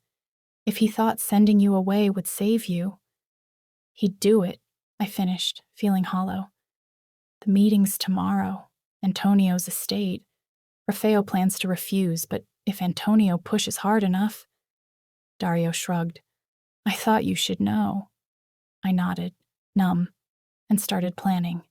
If he thought sending you away would save you, he'd do it, I finished, feeling hollow. The meeting's tomorrow. Antonio's estate. Raffaello plans to refuse, but if Antonio pushes hard enough... Dario shrugged. I thought you should know. I nodded, numb, and started planning.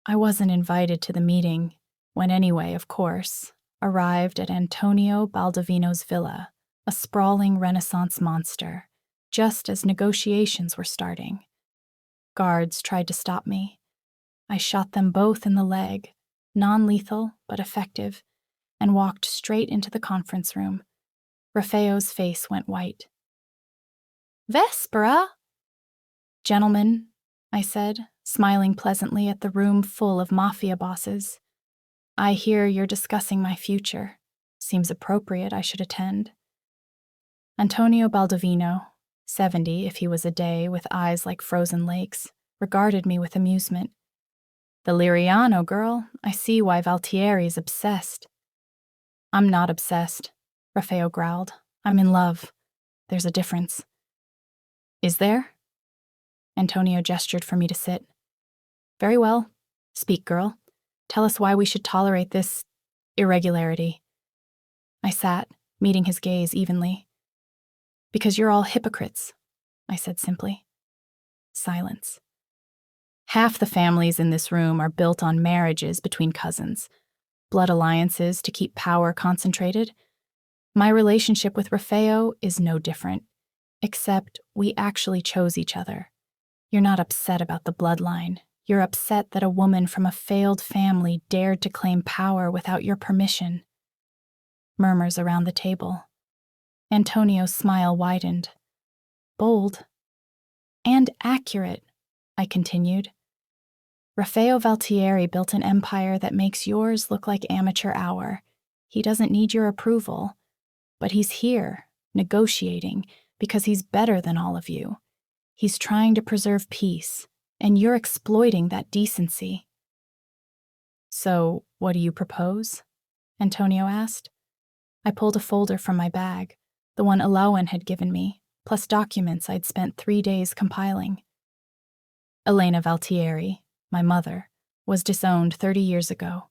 I wasn't invited to the meeting, when anyway, of course, arrived at Antonio Baldovino's villa, a sprawling Renaissance monster, just as negotiations were starting. Guards tried to stop me. I shot them both in the leg, non-lethal but effective, and walked straight into the conference room. Raffaello's face went white. Vesper! Gentlemen, I said, smiling pleasantly at the room full of Mafia bosses. I hear you're discussing my future. Seems appropriate I should attend. Antonio Baldovino, 70 if he was a day with eyes like frozen lakes, regarded me with amusement. The Liiano girl, I see why Valtieri's obsessed. I'm not obsessed, Raffaello growled. I'm in love. There's a difference. Is there? Antonio gestured for me to sit. Very well. Speak, girl. Tell us why we should tolerate this irregularity. I sat, meeting his gaze evenly. Because you're all hypocrites, I said simply. Silence. Half the families in this room are built on marriages between cousins. blood alliances to keep power concentrated. My relationship with Rafeo is no different, except we actually chose each other. You're not upset about the bloodline. You're upset that a woman from a failed family dared to claim power without your permission. Murmurs around the table. Antonio's smile widened. Bold. And accurate, I continued. Rafeo Valtieri built an empire that makes yours look like amateur hour. He doesn't need your approval, but he's here, negotiating, because he's better than all of you. He's trying to preserve peace, and you're exploiting that decency. So, what do you propose? Antonio asked. I pulled a folder from my bag, the one Aloan had given me, plus documents I'd spent 3 days compiling. Elena Valtieri, my mother, was disowned 30 years ago.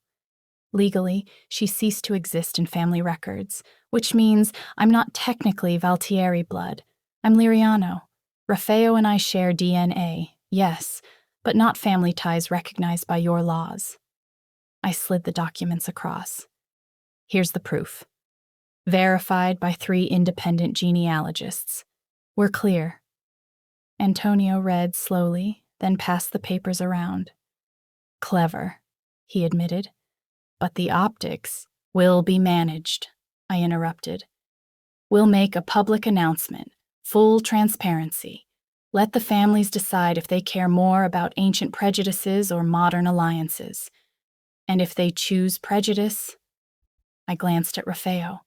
Legally, she ceased to exist in family records, which means I'm not technically Valtieri blood. I'm Liiano. Rafeo and I share DNA, yes, but not family ties recognized by your laws. I slid the documents across. Here's the proof. Verified by 3 independent genealogists. We're clear. Antonio read slowly, then passed the papers around. Clever, he admitted. But the optics will be managed, I interrupted. We'll make a public announcement, full transparency. Let the families decide if they care more about ancient prejudices or modern alliances. And if they choose prejudice, I glanced at Rafeo.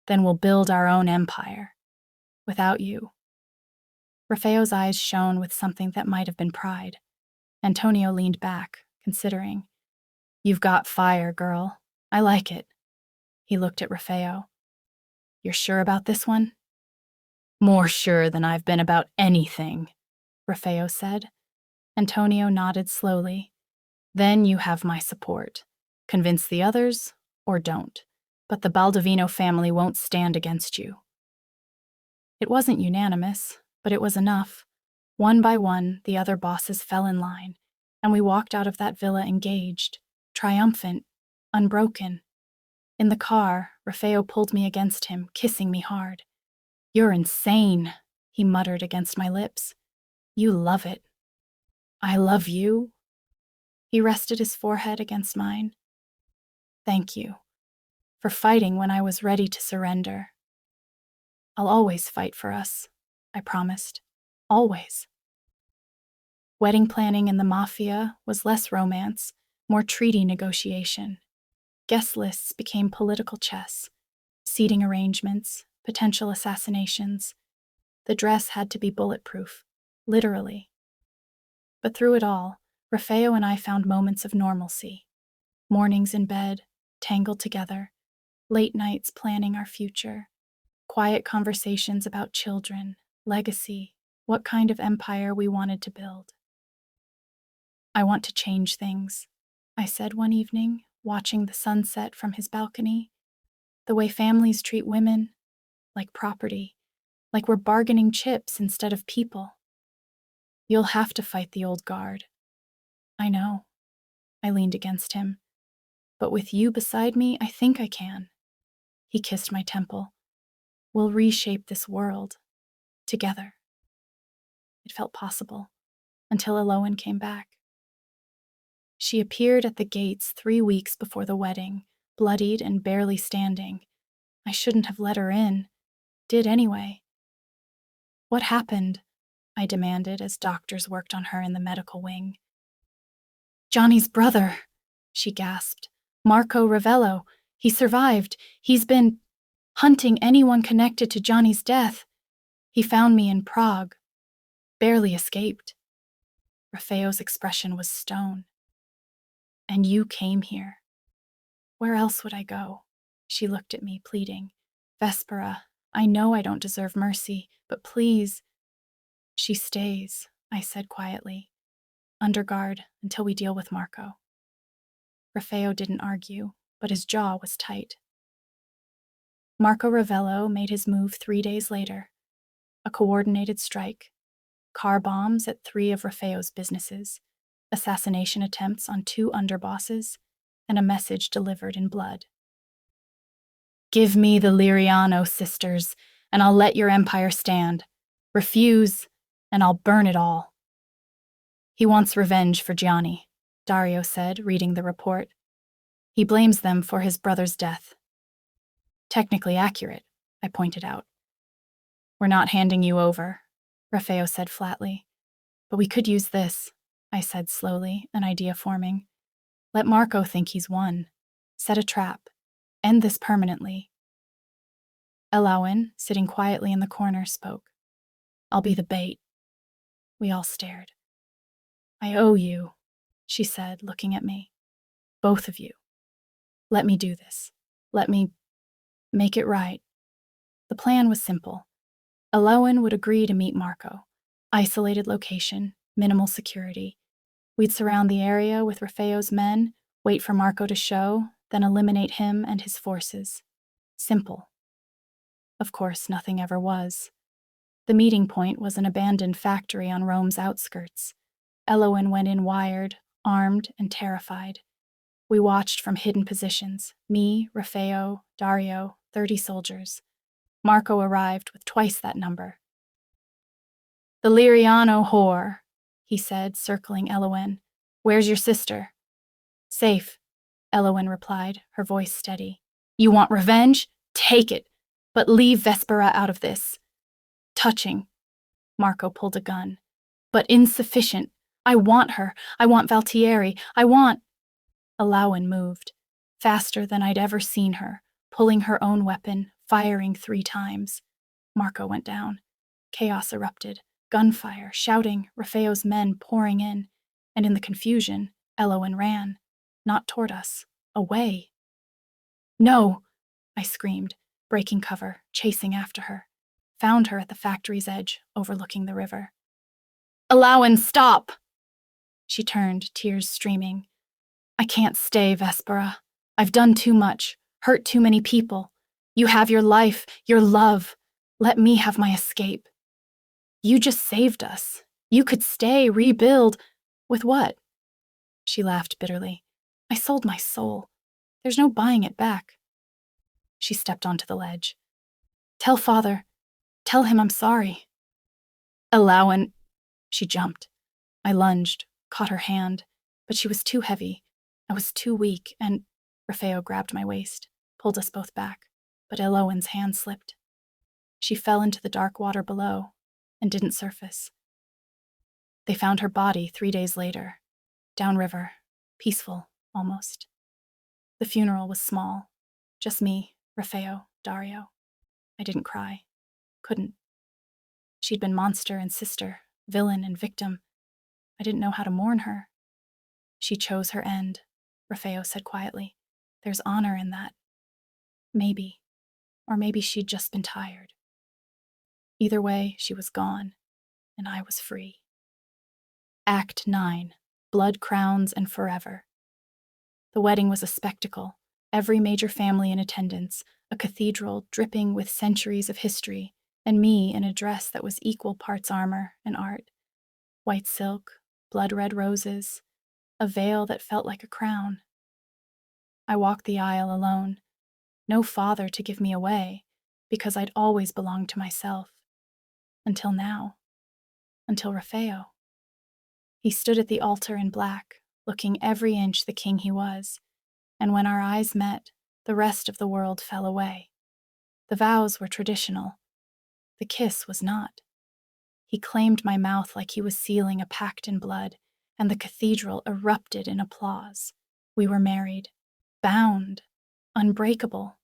Then we'll build our own empire. Without you. Rafeo's eyes shone with something that might have been pride. Antonio leaned back, considering. You've got fire, girl. I like it. He looked at Rafeo. You're sure about this one? More sure than I've been about anything, Rafeo said. Antonio nodded slowly. Then you have my support. Convince the others, or don't. But the Baldovino family won't stand against you. It wasn't unanimous, but it was enough. One by one, the other bosses fell in line, and we walked out of that villa engaged, triumphant, unbroken. In the car, Rafeo pulled me against him, kissing me hard. You're insane, he muttered against my lips. You love it. I love you. He rested his forehead against mine. Thank you for fighting when I was ready to surrender. I'll always fight for us, I promised. Always. Wedding planning in the Mafia was less romance, more treaty negotiation. Guest lists became political chess, seating arrangements, potential assassinations. The dress had to be bulletproof, literally. But through it all, Rafeo and I found moments of normalcy. Mornings in bed, tangled together, late nights planning our future, quiet conversations about children, legacy, what kind of empire we wanted to build. I want to change things, I said one evening, watching the sunset from his balcony. The way families treat women, like property, like we're bargaining chips instead of people. You'll have to fight the old guard. I know. I leaned against him. But with you beside me, I think I can. He kissed my temple. We'll reshape this world. Together. It felt possible, until Aloan came back. She appeared at the gates 3 weeks before the wedding, bloodied and barely standing. I shouldn't have let her in. Did anyway. What happened? I demanded as doctors worked on her in the medical wing. Johnny's brother, she gasped. Marco Ravello. He survived. He's been hunting anyone connected to Johnny's death. He found me in Prague. Barely escaped. Rafeo's expression was stone. And you came here. Where else would I go? She looked at me, pleading. Vespera, I know I don't deserve mercy, but please. She stays, I said quietly. Under guard until we deal with Marco. Rafeo didn't argue, but his jaw was tight. Marco Ravello made his move 3 days later. A coordinated strike. Car bombs at 3 of Rafeo's businesses. Assassination attempts on 2 underbosses. and a message delivered in blood. "Give me the Liiano sisters, and I'll let your empire stand. Refuse, and I'll burn it all." "He wants revenge for Gianni," Dario said, reading the report. "He blames them for his brother's death." "Technically accurate," I pointed out. "We're not handing you over," Raffaello said flatly. "But we could use this," I said slowly, an idea forming. "Let Marco think he's won. Set a trap. End this permanently." Aloan, sitting quietly in the corner, spoke. "I'll be the bait." We all stared. "I owe you," she said, looking at me. "Both of you. Let me do this. Let me make it right." The plan was simple. Aloan would agree to meet Marco. Isolated location, minimal security. We'd surround the area with Raffaello's men, wait for Marco to show, then eliminate him and his forces. Simple. Of course, nothing ever was. The meeting point was an abandoned factory on Rome's outskirts. Aloan went in wired, armed, and terrified. We watched from hidden positions. Me, Raffaello, Dario, 30 soldiers. Marco arrived with twice that number. "The Liiano whore," he said, circling Aloan. "Where's your sister?" "Safe," Aloan replied, her voice steady. "You want revenge? Take it, but leave Vespera out of this." "Touching." Marco pulled a gun. "But insufficient. I want her. I want Valtieri. I want—" Aloan moved, faster than I'd ever seen her, pulling her own weapon, firing 3 times. Marco went down. Chaos erupted. Gunfire, shouting, Raffaello's men pouring in, and in the confusion, Aloan ran. Not toward us. Away. "No!" I screamed, breaking cover, chasing after her. Found her at the factory's edge, overlooking the river. "Aloan, stop!" She turned, tears streaming. "I can't stay, Vespera. I've done too much, hurt too many people. You have your life, your love. Let me have my escape. You just saved us. You could stay, rebuild. With what?" She laughed bitterly. "I sold my soul. There's no buying it back." She stepped onto the ledge. "Tell father. Tell him I'm sorry." "Aloan." She jumped. I lunged, caught her hand, but she was too heavy. I was too weak, and Raffaello grabbed my waist, pulled us both back, but Aloan's hand slipped. She fell into the dark water below and didn't surface. They found her body 3 days later, downriver, peaceful, almost. The funeral was small, just me, Raffaello, Dario. I didn't cry. Couldn't. She'd been monster and sister, villain and victim. I didn't know how to mourn her. "She chose her end," Raffaello said quietly. "There's honor in that. Maybe. Or maybe she'd just been tired." Either way, she was gone, and I was free. Act 9. Blood, Crowns, and Forever. The wedding was a spectacle, every major family in attendance, a cathedral dripping with centuries of history, and me in a dress that was equal parts armor and art. White silk, blood-red roses, a veil that felt like a crown. I walked the aisle alone. No father to give me away, because I'd always belonged to myself. Until now. Until Raffaello. He stood at the altar in black, looking every inch the king he was, and when our eyes met, the rest of the world fell away. The vows were traditional. The kiss was not. He claimed my mouth like he was sealing a pact in blood, and the cathedral erupted in applause. We were married, bound, unbreakable.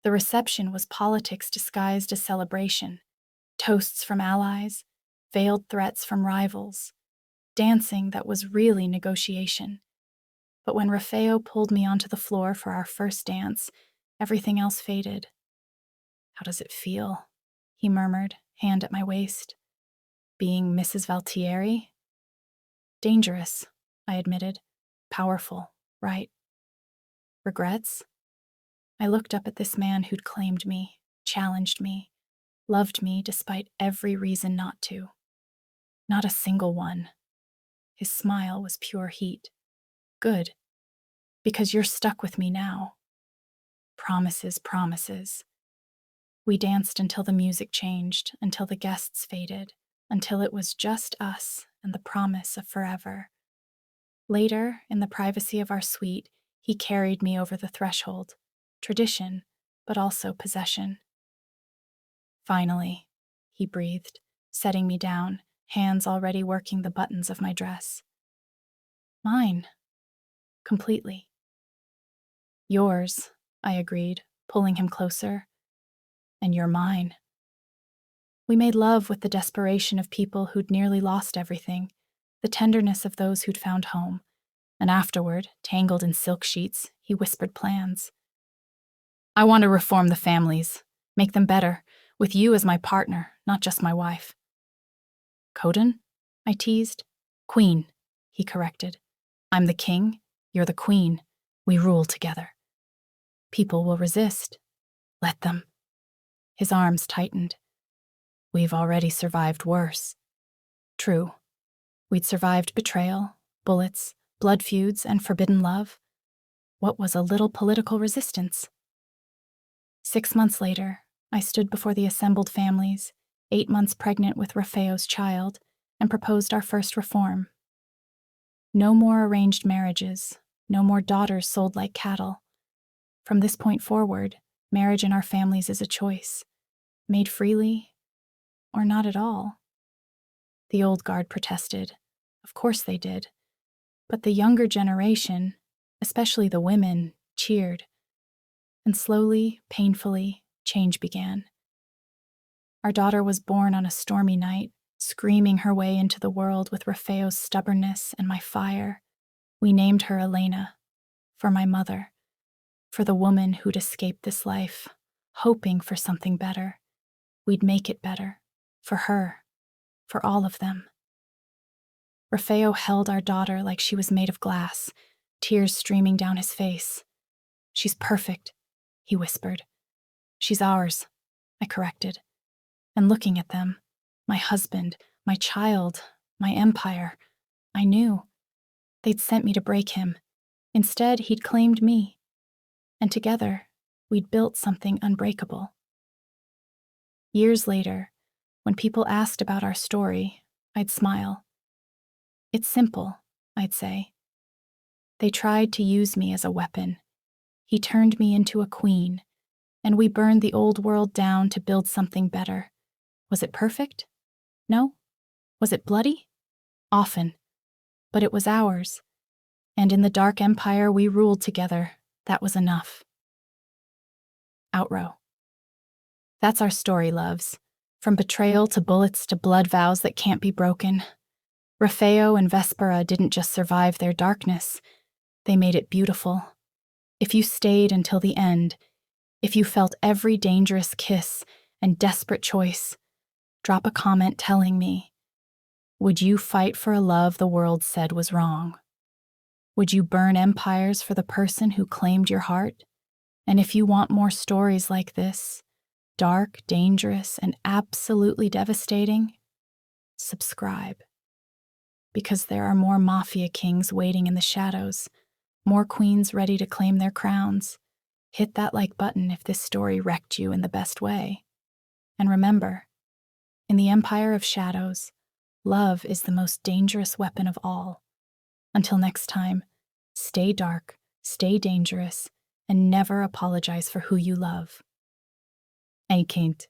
The reception was politics disguised as celebration, toasts from allies, veiled threats from rivals, dancing that was really negotiation. But when Raffaello pulled me onto the floor for our first dance, everything else faded. "How does it feel?" he murmured, hand at my waist. "Being Mrs. Valtieri?" "Dangerous," I admitted. "Powerful, right?" "Regrets?" I looked up at this man who'd claimed me, challenged me, loved me despite every reason not to. Not a single one. His smile was pure heat. "Good." Because you're stuck with me now. Promises, promises. We danced until the music changed, until the guests faded, until it was just us and the promise of forever. Later, in the privacy of our suite, he carried me over the threshold. Tradition, but also possession. Finally, he breathed, setting me down, hands already working the buttons of my dress. Mine. Completely. Yours, I agreed, pulling him closer. And you're mine. We made love with the desperation of people who'd nearly lost everything, the tenderness of those who'd found home, and afterward, tangled in silk sheets, he whispered plans. I want to reform the families, make them better, with you as my partner, not just my wife. Coden? I teased. Queen, he corrected. I'm the king, you're the queen. We rule together. People will resist. Let them. His arms tightened. We've already survived worse. True. We'd survived betrayal, bullets, blood feuds, and forbidden love. What was a little political resistance? 6 months later, I stood before the assembled families, 8 months pregnant with Raphael's child, and proposed our first reform. No more arranged marriages, no more daughters sold like cattle. From this point forward, marriage in our families is a choice, made freely or not at all. The old guard protested. Of course they did. But the younger generation, especially the women, cheered. And slowly, painfully, change began. Our daughter was born on a stormy night, screaming her way into the world with Raphael's stubbornness and my fire. We named her Elena, for my mother, for the woman who'd escaped this life, hoping for something better. We'd make it better, for her, for all of them. Raphael held our daughter like she was made of glass, tears streaming down his face. She's perfect, he whispered. She's ours, I corrected. And looking at them, my husband, my child, my empire, I knew. They'd sent me to break him. Instead, he'd claimed me. And together, we'd built something unbreakable. Years later, when people asked about our story, I'd smile. It's simple, I'd say. They tried to use me as a weapon. He turned me into a queen, and we burned the old world down to build something better. Was it perfect? No. Was it bloody? Often. But it was ours. And in the dark empire we ruled together, that was enough. Outrow. That's our story, loves. From betrayal to bullets to blood vows that can't be broken. Raphael and Vesper didn't just survive their darkness, they made it beautiful. If you stayed until the end, if you felt every dangerous kiss and desperate choice, drop a comment telling me, would you fight for a love the world said was wrong? Would you burn empires for the person who claimed your heart? And if you want more stories like this, dark, dangerous, and absolutely devastating, subscribe. Because there are more Mafia kings waiting in the shadows, more queens ready to claim their crowns. Hit that like button if this story wrecked you in the best way. And remember, in the Empire of Shadows, love is the most dangerous weapon of all. Until next time, stay dark, stay dangerous, and never apologize for who you love. Ein Kind.